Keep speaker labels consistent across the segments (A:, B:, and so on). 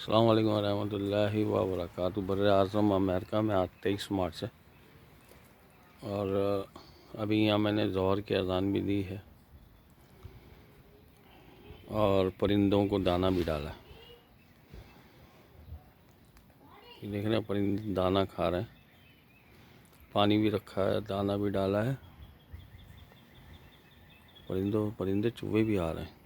A: السلام علیکم ورحمۃ اللہ وبرکاتہ۔ بر اعظم امریکہ میں آج 23 مارچ ہے اور ابھی یہاں میں نے ظہر کی اذان بھی دی ہے اور پرندوں کو دانہ بھی ڈالا ہے۔ یہ دیکھ رہے ہیں پرندے دانہ کھا رہے ہیں، پانی بھی رکھا ہے، دانہ بھی ڈالا ہے۔ پرندے چوہے بھی آ رہے ہیں۔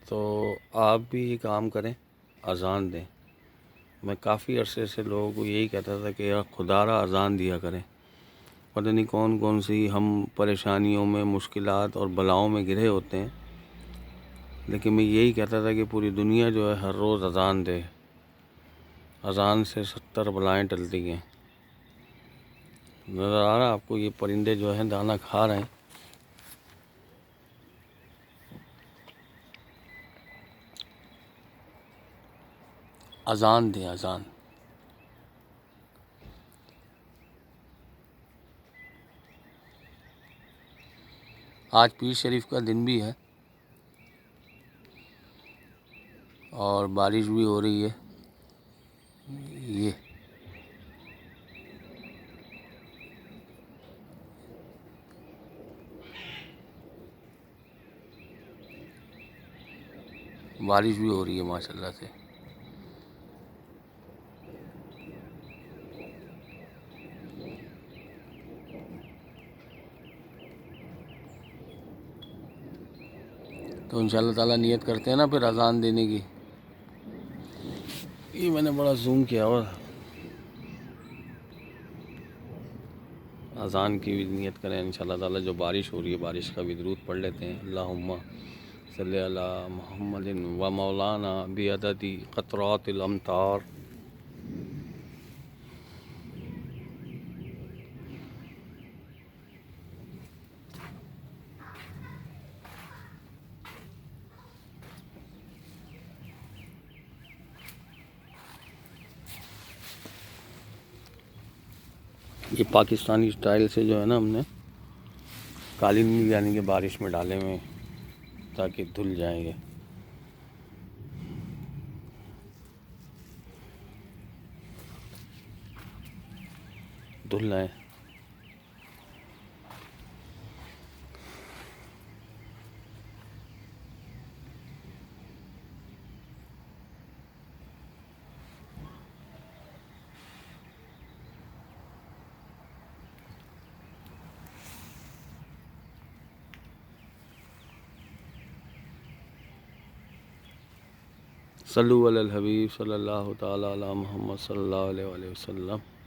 A: تو آپ بھی یہ کام کریں، اذان دیں۔ میں کافی عرصے سے لوگوں کو یہی کہتا تھا کہ یار خدا را اذان دیا کریں، پتہ نہیں کون کون سی ہم پریشانیوں میں، مشکلات اور بلاؤں میں گرے ہوتے ہیں، لیکن میں یہی کہتا تھا کہ پوری دنیا جو ہے ہر روز اذان دے۔ اذان سے 70 بلائیں ٹلتی ہیں۔ نظر آ رہا آپ کو یہ پرندے جو ہیں دانہ کھا رہے ہیں۔ اذان دیں، اذان۔ آج پیر شریف کا دن بھی ہے اور بارش بھی ہو رہی ہے۔ یہ بارش بھی ہو رہی ہے ماشاءاللہ سے۔ تو انشاءاللہ تعالیٰ نیت کرتے ہیں نا پھر اذان دینے کی۔ یہ میں نے بڑا زوم کیا اور اذان کی بھی نیت کریں انشاءاللہ تعالیٰ۔ جو بارش ہو رہی ہے بارش کا بھی درود پڑھ لیتے ہیں۔ اللہم صلی علی محمد و مولانا بعدد قطرات الامطار۔ یہ پاکستانی اسٹائل سے جو ہے نا ہم نے قالین یعنی کہ بارش میں ڈالے ہوئے تاکہ دھل جائیں گے۔ دھل جائیں۔ صلو علی الحبیب صلی اللہ تعالیٰ علی محمد صلی اللہ علیہ وسلم۔